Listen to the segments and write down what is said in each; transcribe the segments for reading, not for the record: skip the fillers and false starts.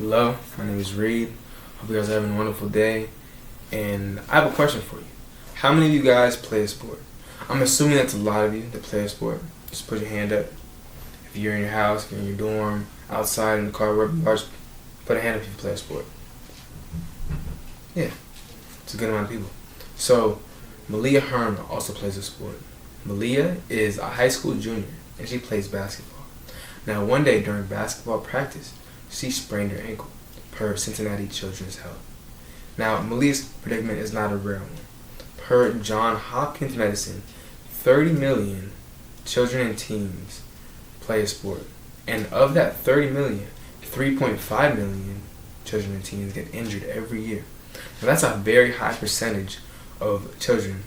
Hello, my name is Reed. Hope you guys are having a wonderful day. And I have a question for you. How many of you guys play a sport? I'm assuming that's a lot of you that play a sport. Just put your hand up. If you're in your house, if you're in your dorm, outside, in the car, wherever you are, just put a hand up if you play a sport. Yeah, it's a good amount of people. So, Malia Hearn also plays a sport. Malia is a high school junior, and she plays basketball. Now, one day during basketball practice, she sprained her ankle, per Cincinnati Children's Health. Now, Malia's predicament is not a rare one. Per Johns Hopkins Medicine, 30 million children and teens play a sport. And of that 30 million, 3.5 million children and teens get injured every year. Now, that's a very high percentage of children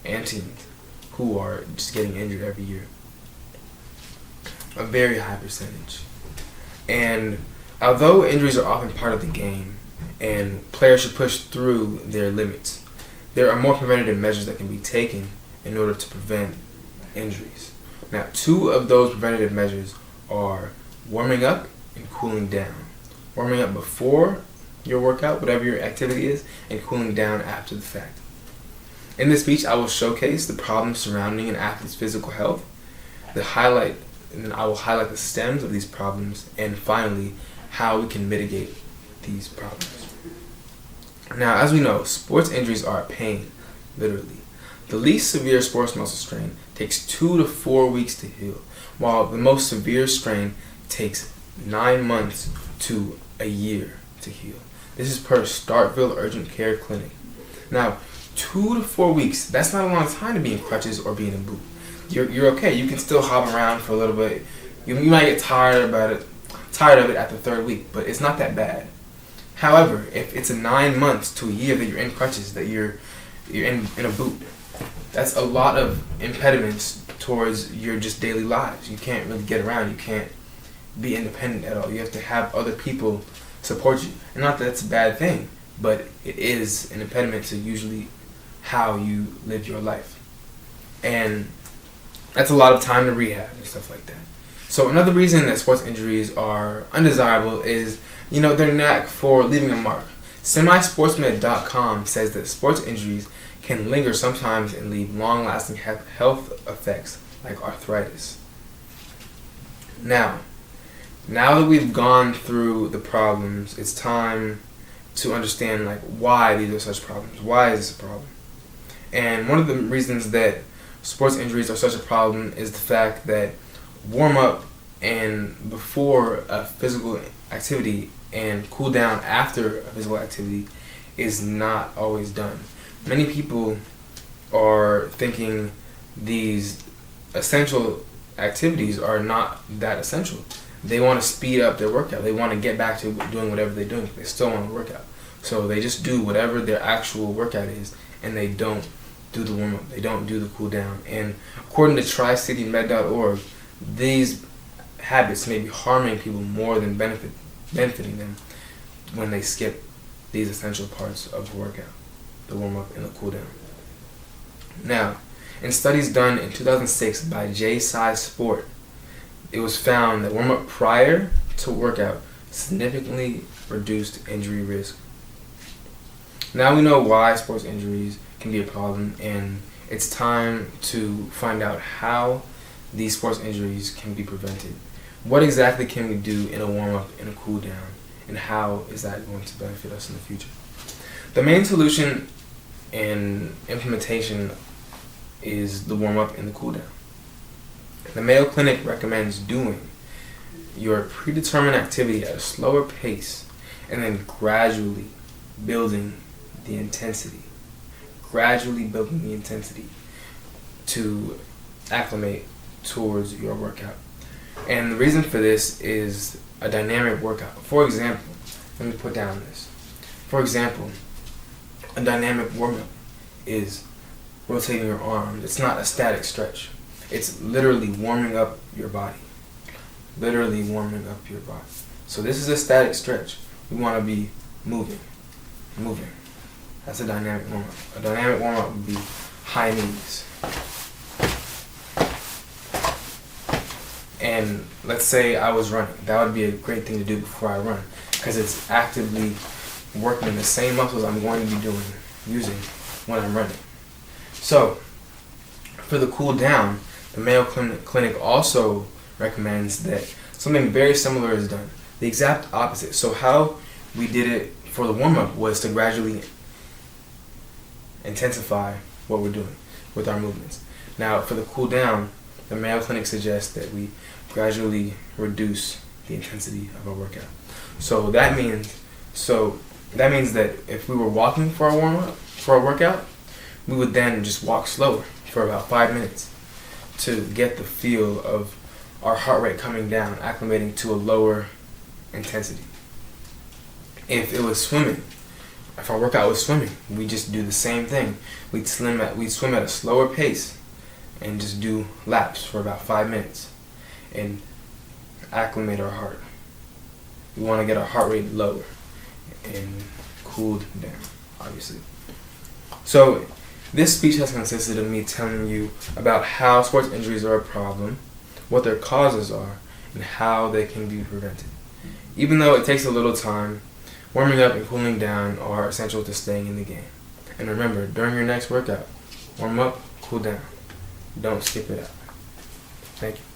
and teens who are just getting injured every year. A very high percentage. And although injuries are often part of the game and players should push through their limits, there are more preventative measures that can be taken in order to prevent injuries. Now, two of those preventative measures are warming up and cooling down. Warming up before your workout, whatever your activity is, and cooling down after the fact. In this speech, I will showcase the problems surrounding an athlete's physical health, and I will highlight the stems of these problems, and finally, how we can mitigate these problems. Now, as we know, sports injuries are a pain, literally. The least severe sports muscle strain takes 2 to 4 weeks to heal, while the most severe strain takes 9 months to a year to heal. This is per Starkville Urgent Care Clinic. Now, 2 to 4 weeks, that's not a long time to be in crutches or be in a boot. You're okay. You can still hop around for a little bit. You might get tired of it at the third week, but it's not that bad. However, if it's a 9 months to a year that you're in crutches, that you're in a boot, that's a lot of impediments towards your just daily lives. You can't really get around. You can't be independent at all. You have to have other people support you. And not that that's a bad thing, but it is an impediment to usually how you live your life. And that's a lot of time to rehab and stuff like that. So another reason that sports injuries are undesirable is, their knack for leaving a mark. Semisportsmed.com says that sports injuries can linger sometimes and leave long-lasting health effects like arthritis. Now that we've gone through the problems, it's time to understand why these are such problems. Why is this a problem? And one of the reasons that sports injuries are such a problem is the fact that warm up and before a physical activity and cool down after a physical activity is not always done. Many people are thinking these essential activities are not that essential. They want to speed up their workout. They want to get back to doing whatever they're doing. They still want to work out. So they just do whatever their actual workout is, and they don't do the warm-up. They don't do the cool-down. And according to TriCityMed.org, these habits may be harming people more than benefiting them when they skip these essential parts of the workout, the warm-up and the cool-down. Now, in studies done in 2006 by J-Size Sport, it was found that warm-up prior to workout significantly reduced injury risk. Now we know why sports injuries can be a problem, and it's time to find out how these sports injuries can be prevented. What exactly can we do in a warm-up and a cool-down, and how is that going to benefit us in the future? The main solution and implementation is the warm-up and the cool-down. The Mayo Clinic recommends doing your predetermined activity at a slower pace and then gradually building the intensity. To acclimate towards your workout. And the reason for this is a dynamic workout. For example, let me put down this. For example, a dynamic warm-up is rotating your arms. It's not a static stretch. It's literally warming up your body. So this is a static stretch. We want to be moving. That's a dynamic warm-up. A dynamic warm-up would be high knees. and let's say I was running. That would be a great thing to do before I run, because it's actively working the same muscles I'm going to be using when I'm running. So, for the cool down, the Mayo Clinic also recommends that something very similar is done. The exact opposite. So how we did it for the warm-up was to gradually intensify what we're doing with our movements. Now, for the cool down, the Mayo Clinic suggests that we gradually reduce the intensity of our workout. So that means that if we were walking for our warm-up, for our workout, we would then just walk slower for about 5 minutes to get the feel of our heart rate coming down, acclimating to a lower intensity. If it was swimming, if our workout was swimming, we just do the same thing. We'd swim at a slower pace and just do laps for about 5 minutes and acclimate our heart. We want to get our heart rate lower and cooled down, obviously. So this speech has consisted of me telling you about how sports injuries are a problem, what their causes are, and how they can be prevented. Even though it takes a little time, warming up and cooling down are essential to staying in the game. And remember, during your next workout, warm up, cool down. Don't skip it out. Thank you.